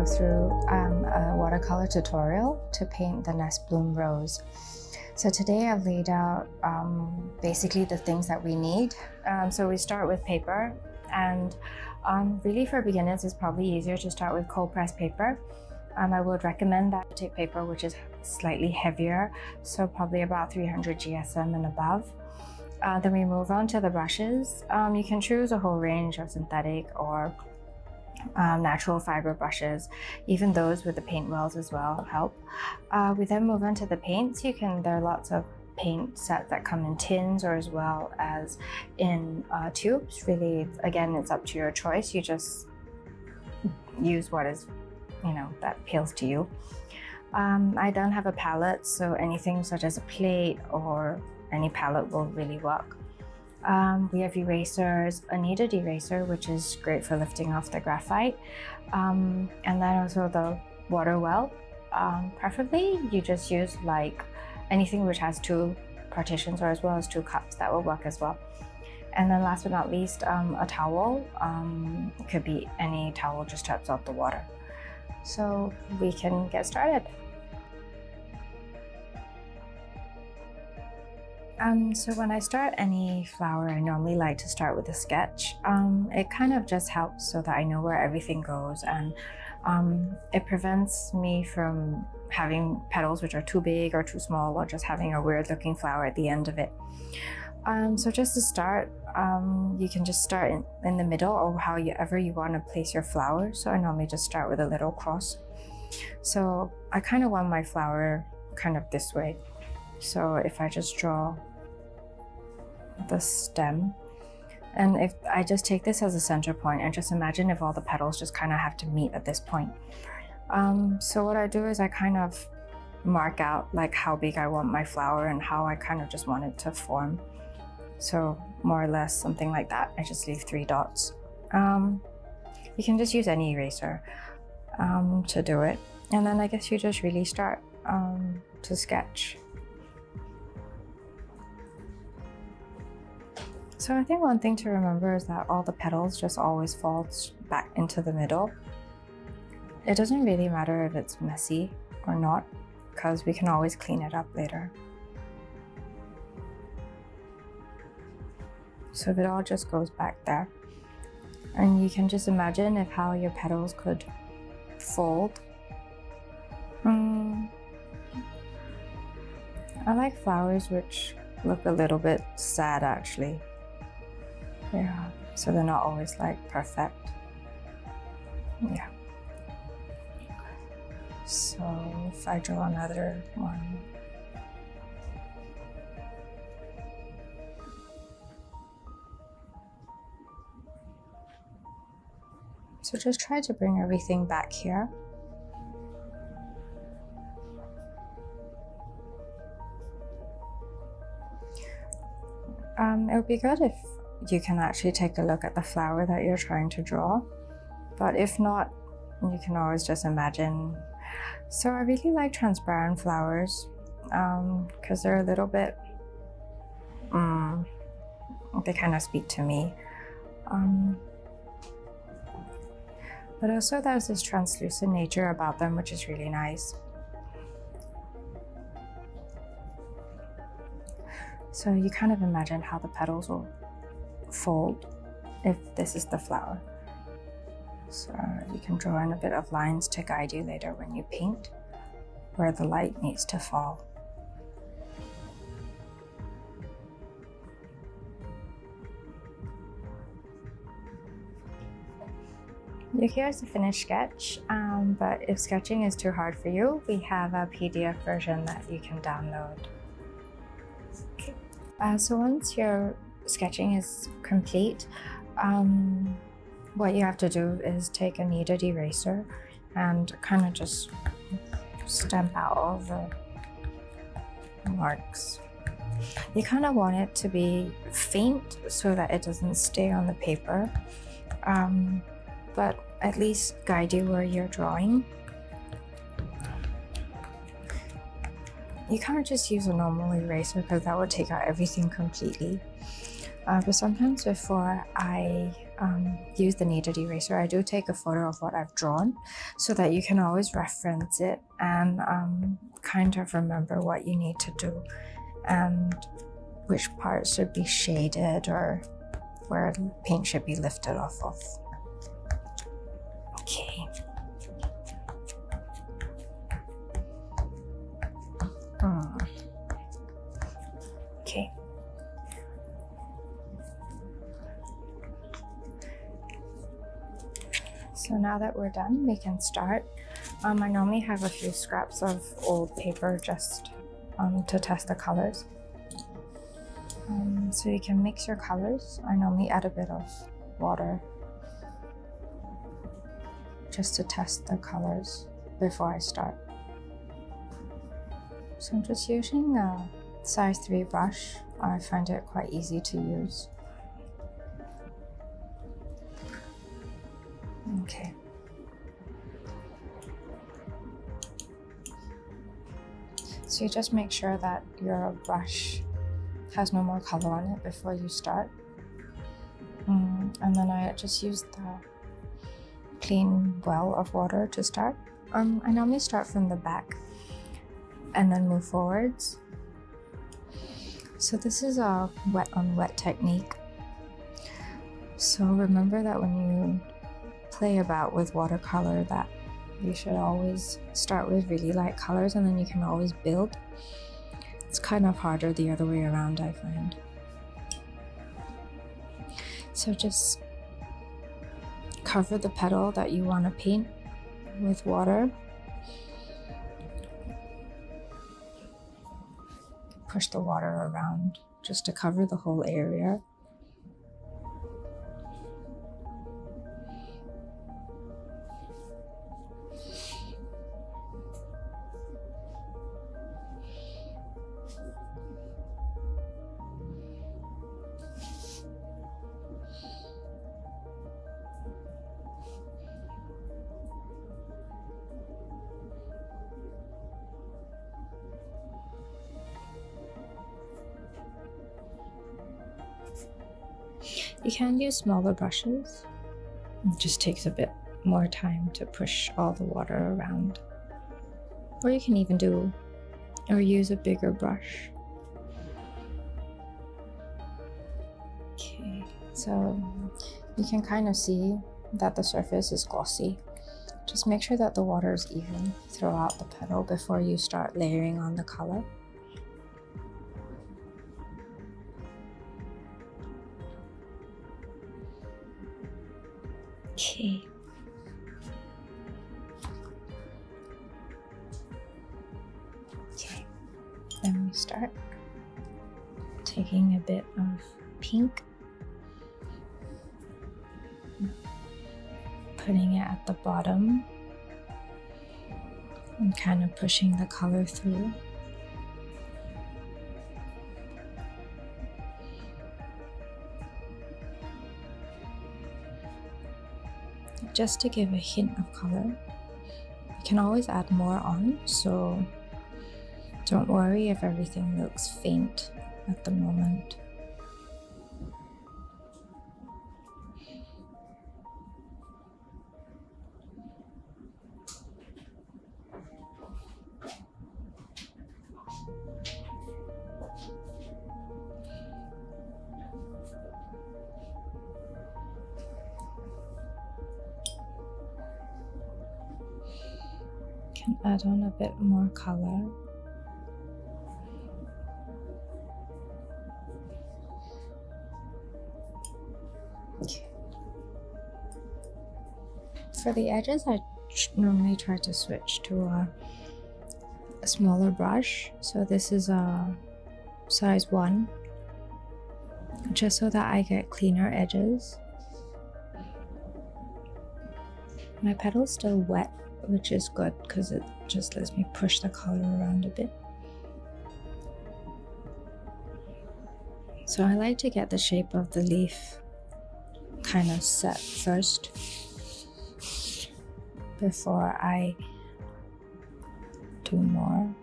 go through a watercolor tutorial to paint the Nestbloom rose. So today I've laid out basically the things that we need. So we start with paper, and really for beginners it's probably easier to start with cold pressed paper. I would recommend that take paper which is slightly heavier, so probably about 300 GSM and above. Then we move on to the brushes. You can choose a whole range of synthetic or natural fiber brushes. Even those with the paint wells as well help. We then move on to the paints. There are lots of paint sets that come in tins or as well as in tubes. Really, again, it's up to your choice. You just use what is, that appeals to you. I don't have a palette, so anything such as a plate or any palette will really work. We have erasers, a kneaded eraser, which is great for lifting off the graphite, and then also the water well. Preferably, you just use like anything which has 2 partitions or as well as 2 cups. That will work as well. And then last but not least, a towel. It could be any towel just to absorb the water. So we can get started. So when I start any flower, I normally like to start with a sketch. It kind of just helps so that I know where everything goes, and it prevents me from having petals which are too big or too small, or just having a weird looking flower at the end of it. So just to start, you can just start in the middle or however you want to place your flower. So I normally just start with a little cross. So I kind of want my flower kind of this way. So if I just draw the stem, and if I just take this as a center point and just imagine if all the petals just kind of have to meet at this point. So what I do is I kind of mark out like how big I want my flower and how I kind of just want it to form. So more or less something like that. I just leave 3 dots. You can just use any eraser to do it. And then I guess you just really start to sketch. So I think one thing to remember is that all the petals just always fall back into the middle. It doesn't really matter if it's messy or not, because we can always clean it up later. So if it all just goes back there. And you can just imagine how your petals could fold. I like flowers which look a little bit sad actually. Yeah, so they're not always like perfect. Yeah. So if I draw another one. So just try to bring everything back here. It would be good if you can actually take a look at the flower that you're trying to draw, but if not, you can always just imagine. So I really like transparent flowers because they're a little bit, they kind of speak to me. But also there's this translucent nature about them which is really nice. So you kind of imagine how the petals will fold if this is the flower. So you can draw in a bit of lines to guide you later when you paint where the light needs to fall. Here's the finished sketch, but if sketching is too hard for you, we have a PDF version that you can download. Okay. So once your sketching is complete, what you have to do is take a kneaded eraser and kind of just stamp out all the marks. You kind of want it to be faint so that it doesn't stay on the paper, but at least guide you where you're drawing. You can't just use a normal eraser because that would take out everything completely. But sometimes before I use the kneaded eraser, I do take a photo of what I've drawn so that you can always reference it and kind of remember what you need to do and which parts should be shaded or where paint should be lifted off of. Okay. Okay. So now that we're done, we can start. I normally have a few scraps of old paper just to test the colors. So you can mix your colors. I normally add a bit of water just to test the colors before I start. So I'm just using a size 3 brush. I find it quite easy to use. Okay. So you just make sure that your brush has no more color on it before you start. And then I just use the clean well of water to start. I normally start from the back and then move forwards. So this is a wet on wet technique. So remember that when you play about with watercolor, that you should always start with really light colors and then you can always build. It's kind of harder the other way around, I find. So just cover the petal that you want to paint with water. Push the water around just to cover the whole area. You can use smaller brushes. It just takes a bit more time to push all the water around. Or you can even use a bigger brush. Okay, so you can kind of see that the surface is glossy. Just make sure that the water is even throughout the petal before you start layering on the color. Okay. Okay, then we start taking a bit of pink, putting it at the bottom and kind of pushing the color through. Just to give a hint of color. You can always add more on, so don't worry if everything looks faint at the moment. Can add on a bit more color. Okay. For the edges, I normally try to switch to a smaller brush. So this is a size 1, just so that I get cleaner edges. My petal's still wet, which is good because it just lets me push the color around a bit. So I like to get the shape of the leaf kind of set first before I do more.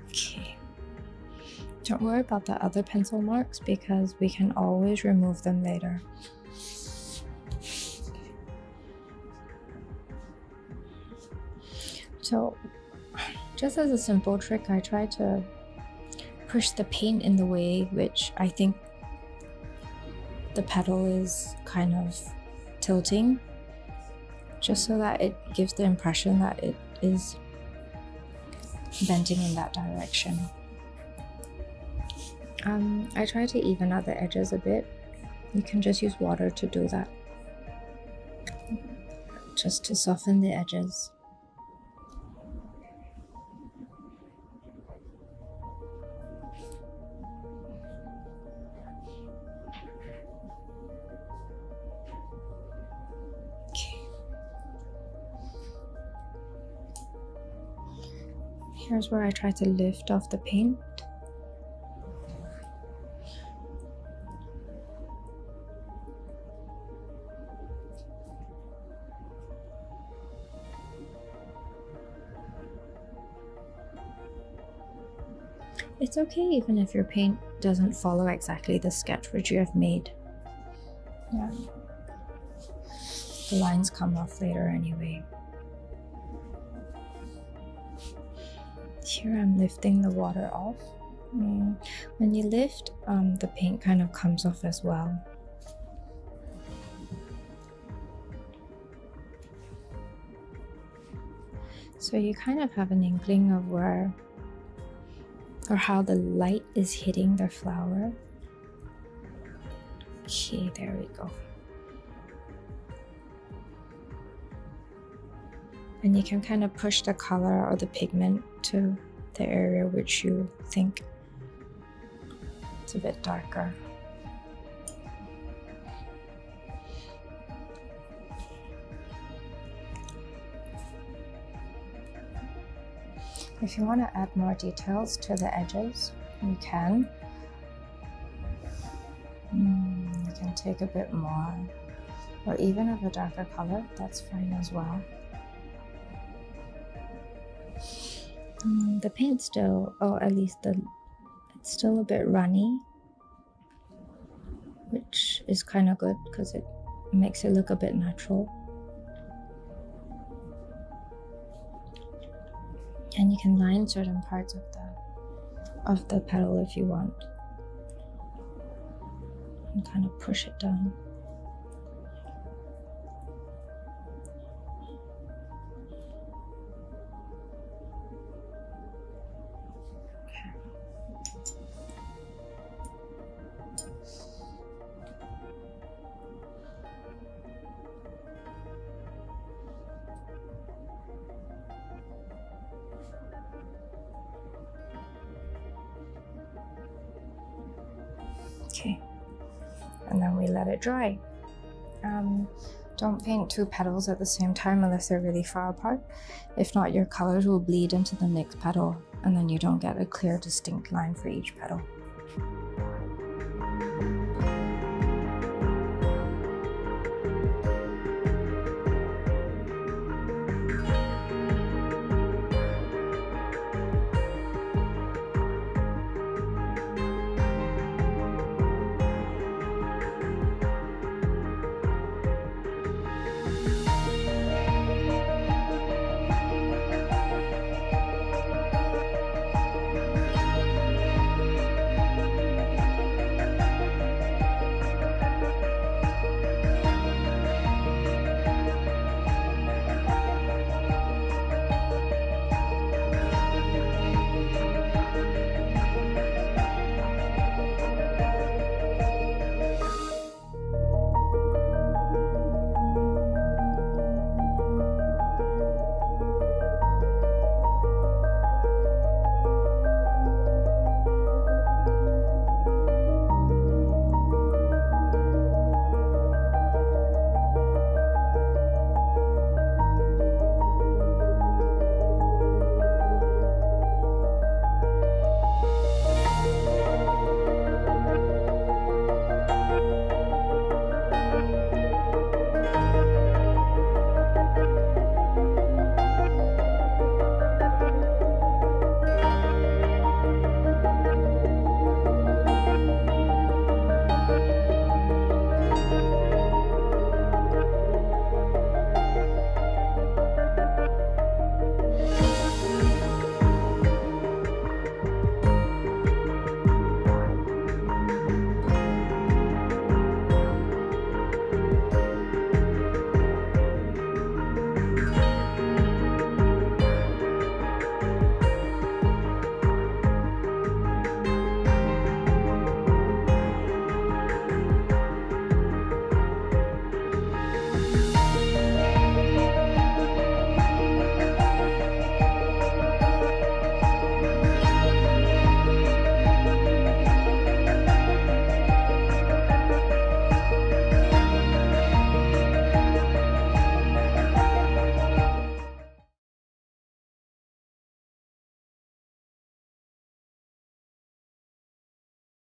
Okay, Don't worry about the other pencil marks because we can always remove them later. So just as a simple trick, I try to push the paint in the way which I think the petal is kind of tilting, just so that it gives the impression that it is bending in that direction. I try to even out the edges a bit. You can just use water to do that, just to soften the edges. Here's where I try to lift off the paint. It's okay even if your paint doesn't follow exactly the sketch which you have made. Yeah. The lines come off later anyway. Here I'm lifting the water off. When you lift, the paint kind of comes off as well. So you kind of have an inkling of where or how the light is hitting the flower. Okay, there we go. And you can kind of push the color or the pigment to the area which you think it's a bit darker. If you want to add more details to the edges, you can. You can take a bit more, or even of a darker color, that's fine as well. The paint still, or at least it's still a bit runny, which is kind of good because it makes it look a bit natural. And you can line certain parts of the petal if you want, and kind of push it down. Okay, and then we let it dry. Don't paint two petals at the same time unless they're really far apart. If not, your colors will bleed into the next petal and then you don't get a clear, distinct line for each petal.